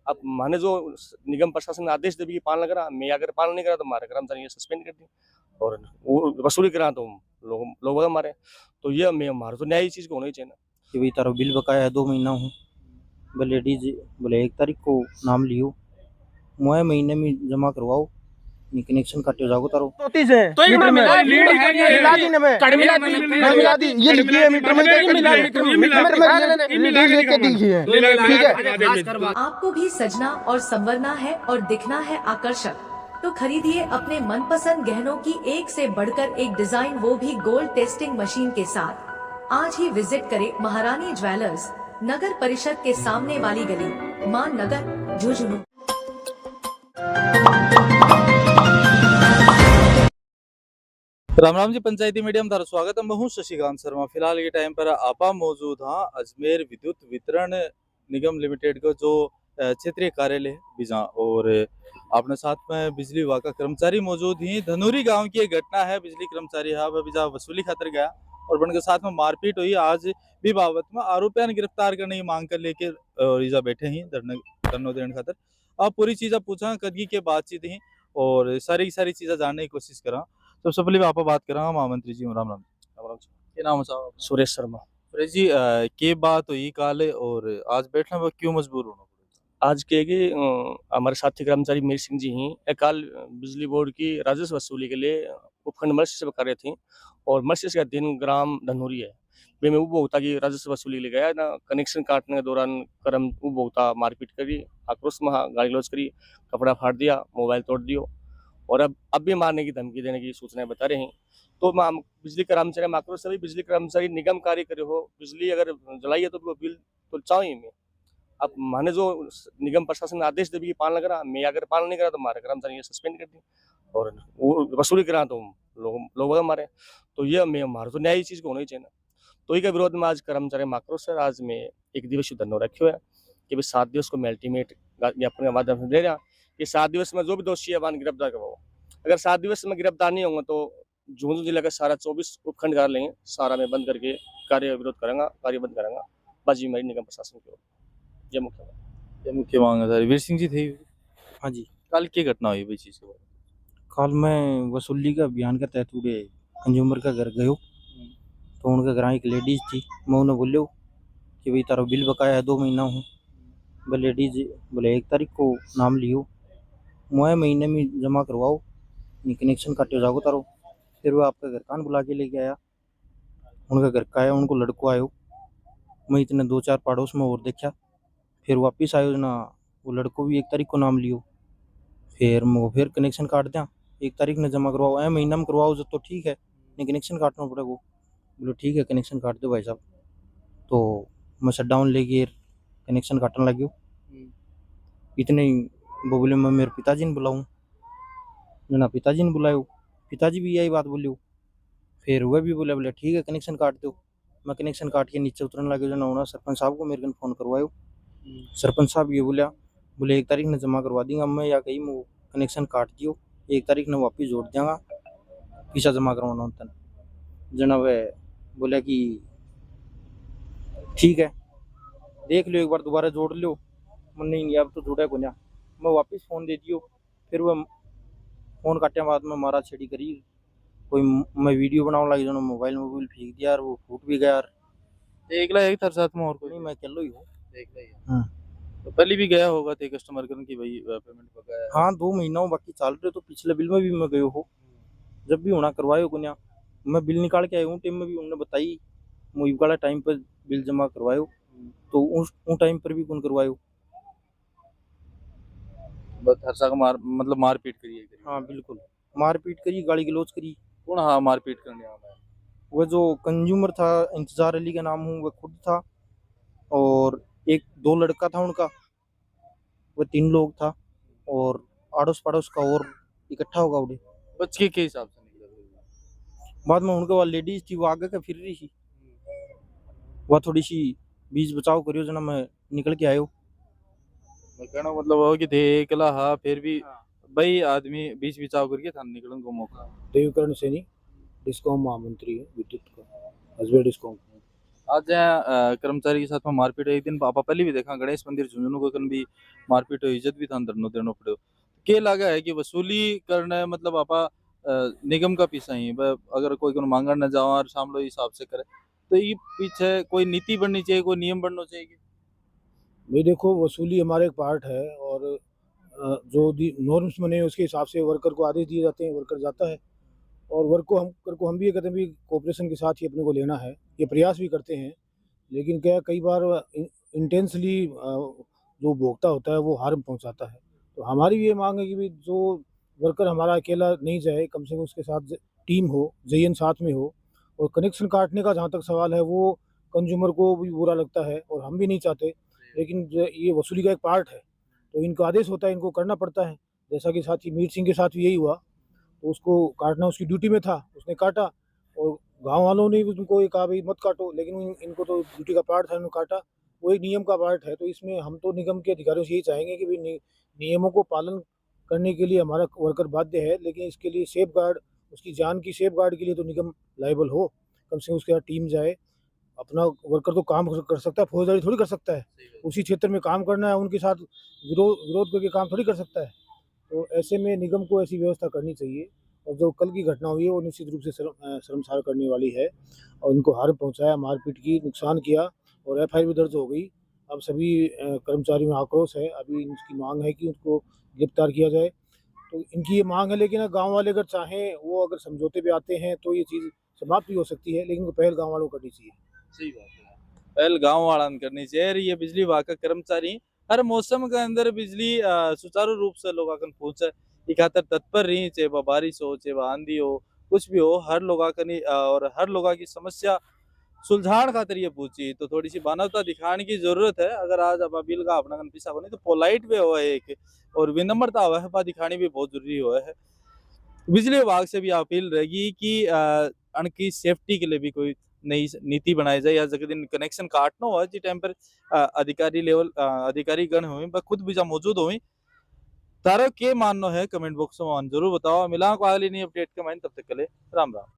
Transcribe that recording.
अब माने जो निगम प्रशासन आदेश देवी की पालना करा, मैं अगर पालना नहीं करा तो हमारे कर्मचारी सस्पेंड कर दी और वो वसूली करा तो लोग मारे। तो ये मैं हमारा तो न्याय इस चीज को होना ही चाहिए ना कि भाई तारा बिल बकाया है 2 महीना हूँ बोले लेडीज बोले 1 तारीख को नाम लियो मुझे महीने में जमा करवाओ कनेक्शन काटे जाओ तारो नोटिस है तो एक मीटर में मिला लीड है मिला दी ना मैं कड़ मिला मिला दी ये लिखी है मीटर में मीटर में रीडिंग लिख के दी है ठीक है। आपको भी सजना और संवरना है और दिखना है आकर्षक, तो खरीदिए अपने मनपसंद गहनों की एक से बढ़कर एक डिजाइन, वो भी गोल्ड टेस्टिंग मशीन के साथ। आज ही विजिट करें महारानी ज्वेलर्स, नगर परिषद के सामने वाली गली, मान नगर, झुंझुनू। राम राम जी, पंचायती मीडिया में स्वागत है। मैं हूं शशिकांत शर्मा। फिलहाल ये टाइम पर आपा मौजूद हाँ अजमेर विद्युत वितरण निगम लिमिटेड का जो क्षेत्रीय कार्यालय है बिजा, और अपने साथ में बिजली विभाग का कर्मचारी मौजूद ही। धनूरी गांव की एक घटना है, बिजली कर्मचारी हाँ बिजा वसूली खातर गया और बन के साथ में मारपीट हुई। आज भी बाबत में आरोपियों ने गिरफ्तार करने की मांग कर लेकर रीजा बैठे ही धरनो देने खातर। अब पूरी चीज़ें पूछा, कदगी के बातचीत ही और सारी चीज़ें जानने की कोशिश करा। सबसे पहले आप बात करा महामंत्री जी, राम राम जी। क्या नाम है साहब? सुरेश शर्मा। सुरेश जी, के बात हुई काले और आज बैठने पर क्यों मजबूर होना पड़ा? आज के हमारे साथी कर्मचारी मीर सिंह जी ही कल बिजली बोर्ड की राजस्व वसूली के लिए उपखंड मर्सिस में कर रहे थे और मर्सिस का दिन ग्राम धनूरी है वे में उपभोक्ता की राजस्व वसूली ले गया ना। कनेक्शन काटने के दौरान कर्म उपभोक्ता मारपीट करी, आक्रोश में गाली गलौज करी, कपड़ा फाड़ दिया, मोबाइल तोड़ दियो और अब भी मारने की धमकी देने की सूचनाएं बता रहे हैं। तो बिजली कर्मचारी आक्रोश सभी बिजली कर्मचारी निगम कार्य करे हो, बिजली अगर जलाई है तो बिल तो चाहिए में। अब माने जो निगम प्रशासन आदेश देवी की पालना करा, मैं अगर पालना नहीं करा तो हमारे कर्मचारी सस्पेंड कर दी और वो वसूली करा तो लोग मारे। तो ये मैं हमारा तो न्याय इस चीज को होना ही चाहिए ना। तो इसके विरोध में आज कर्मचारी आक्रोश सर आज में 1 दिवसीय धरना रखे है कि भाई 7 दिवस को मैं अल्टीमेट ज्ञापन के माध्यम से दे रहा कि 7 दिवस में जो भी दोषी है वाहन गिरफ्तार करवाओ। अगर 7 दिवस में गिरफ्तार नहीं होंगे तो झुंझुनू जिले का सारा 24 उपखंड कार्यालय लेंगे, सारा में बंद करके कार्य विरोध करेंगे, कार्य बंद करेंगे। बाजी मेरी निगम प्रशासन की ओर ये मुख्य मांग है। वीर सिंह जी थे। हाँ जी, कल की घटना हुई भाई चीज के बारे में? कल मैं वसूली का अभियान के तहत उड़े कंज्यूमर का घर गयो तो उनके घर एक लेडीज थी। मैं उन्हें बोलो कि भाई तारा बिल बकाया है 2 महीना हूँ बोले लेडीज बोले 1 तारीख को नाम लियो मुझे महीने में जमा करवाओ कनेक्शन काटे जाओ तारो। फिर वो आपका घर कान बुला के लेके आया, उनका घर का आया, उनको लड़को आयो। मैं इतने 2-4 पड़ोस में और देखा, फिर वापिस आयो ना वो लड़को भी 1 तारीख को नाम लियो। फिर कनेक्शन काट दिया, 1 तारीख ने जमा करवाओ, महीना में करवाओ जो तो ठीक है, नहीं कनेक्शन काटना पड़ेगा। बोलो ठीक है कनेक्शन काट दो भाई साहब। तो मैं शट डाउन लेके कनेक्शन काटने लग गयो। इतने ही वो बोले मैं मेरे पिताजी ने बुलाऊँ, ना पिताजी ने बुलायो, पिताजी भी यही बात बोलियो। फिर वह भी बोले ठीक है कनेक्शन काट दो। मैं कनेक्शन काट के नीचे उतरने लगे, जो ना होना सरपंच साहब को मेरे को फ़ोन करवायो। सरपंच साहब ये बोले 1 तारीख ने जमा करवा दूंगा मैं, या कहीं वो कनेक्शन काट दियो 1 तारीख ने वापिस जोड़ देंगा, पैसा जमा करवाना होता है। जना वह बोला कि ठीक है देख लो एक बार दोबारा जोड़ लो। मैं नहीं अब तो जोड़ा को ना, मैं वापस फ़ोन दे दियो। फिर वह फ़ोन काटे बाद में मारा छेड़ी करी, कोई मैं वीडियो बनाने लगी, जो मोबाइल फेंक दिया और वो फूट भी गया यार। एकला एक थार साथ में और कोई नहीं मैं अकेलो ही हूँ। एकला ही है। हाँ तो पहले भी गया होगा थे कस्टमर करने की भाई पेमेंट बकाया? हाँ 2 महीना हो बाकी चाल रहे, तो पिछले बिल में भी मैं गयो हो, जब भी होना करवायो को मैं बिल निकाल के आया हूँ। टाइम में भी उन्होंने बताई मुझे वाला टाइम पर बिल जमा करवायो, तो उस टाइम पर भी कौन करवायो। बस हर सा मतलब मारपीट करी है? हाँ बिल्कुल मारपीट करी, गाली गलौज करी। कौन हाँ मारपीट करने वाला है? वह जो कंज्यूमर था, इंतजार अली का नाम हूँ, वह खुद था और 1-2 लड़का था उनका, वह 3 लोग था और आड़ोस पड़ोस का और इकट्ठा होगा उड़े। बच्चे के हिसाब से निकला? बाद में उनके बाद लेडीज थी, वो आगे का फिर रही थी, वह थोड़ी सी बीच बचाव करियो, जना मैं निकल के आयो। मैं कहना मतलब हो कि थे एकला हाँ फिर भी भाई आदमी बीच बचाव करके था निकलने को मौका। देवकरण सैनी डिस्कॉम महामंत्री है विद्युत का, अजमेर डिस्कॉम। आज कर्मचारी के साथ में मारपीट हुई। एक दिन पापा पहले भी देखा गणेश मंदिर झुंझुनू को कन भी मारपीट हुई, इज्जत भी था धरनो देनो पड़ो। के लगा है कि वसूली करना मतलब आपा निगम का पीछा ही अगर कोई को मांगण न जाओ और सामलो हिसाब से करे, तो ये पीछे कोई नीति बननी चाहिए, कोई नियम बनना चाहिए। भाई देखो, वसूली हमारा एक पार्ट है और जो नॉर्म्स बने हैं उसके हिसाब से वर्कर को आदेश दिए जाते हैं, वर्कर जाता है। और वर्कर को हम भी ये कहते हैं भी कोऑपरेशन के साथ ही अपने को लेना है, ये प्रयास भी करते हैं। लेकिन क्या कई बार इंटेंसली जो भोगता होता है वो हार्म पहुंचाता है। तो हमारी भी ये मांग है कि भी जो वर्कर हमारा अकेला नहीं जाए, कम से कम उसके साथ टीम हो, जेएन साथ में हो। और कनेक्शन काटने का जहाँ तक सवाल है वो कंज्यूमर को भी बुरा लगता है और हम भी नहीं चाहते, लेकिन ये वसूली का एक पार्ट है, तो इनको आदेश होता है, इनको करना पड़ता है। जैसा कि साथी मीर सिंह के साथ भी यही हुआ, तो उसको काटना उसकी ड्यूटी में था, उसने काटा। और गांव वालों ने भी उनको ये कहा भाई मत काटो, लेकिन इनको तो ड्यूटी का पार्ट था, इन्होंने काटा। वो एक नियम का पार्ट है। तो इसमें हम तो निगम के अधिकारियों से यही चाहेंगे कि भाई नियमों को पालन करने के लिए हमारा वर्कर बाध्य है, लेकिन इसके लिए सेफ गार्ड, उसकी जान की सेफ गार्ड के लिए तो निगम लायबल हो। कम से कम उसके साथ टीम जाए। अपना वर्कर तो काम कर सकता है, फौजदारी थोड़ी कर सकता है। उसी क्षेत्र में काम करना है, उनके साथ विरोध करके काम थोड़ी कर सकता है। तो ऐसे में निगम को ऐसी व्यवस्था करनी चाहिए। और जो कल की घटना हुई है वो निश्चित रूप से शर्मसार करने वाली है। और इनको हार्म पहुंचाया, मारपीट की, नुकसान किया और एफआईआर भी दर्ज हो गई। अब सभी कर्मचारियों में आक्रोश है। अभी इनकी मांग है कि उनको गिरफ्तार किया जाए। तो इनकी ये मांग है, लेकिन गांव वाले अगर चाहें, वो अगर समझौते पे आते हैं तो ये चीज़ समाप्त भी हो सकती है, लेकिन पहल गांव वालों को करनी चाहिए। सही बात है, पहल गांव वाला करनी चाहिए। और ये बिजली विभाग का कर्मचारी हर मौसम के अंदर बिजली सुचारू रूप से लोग पहुंचे ई खातर तत्पर रही, चाहे वह बारिश हो, चाहे वह आंधी हो, कुछ भी हो, हर लोग और हर लोग की समस्या सुलझाण खातिर ये पूछी। तो थोड़ी सी मानवता दिखाने की जरूरत है। अगर आज अब बिल का अपना पीछा बने तो पोलाइट भी हो है एक, और विनम्रता हो है दिखानी भी बहुत जरूरी हो है। बिजली विभाग से भी अपील रहेगी कि उनकी सेफ्टी के लिए भी कोई नई नीति बनाई जाए, या जगह दिन कनेक्शन काटना हो जिस टाइम पर अधिकारी लेवल अधिकारी गण हुए खुद भी जहाँ मौजूद हुई। तारा के मानना है कमेंट बॉक्स में जरूर बताओ। मिला को अगली नई अपडेट के माइन, तब तक के लिए राम राम।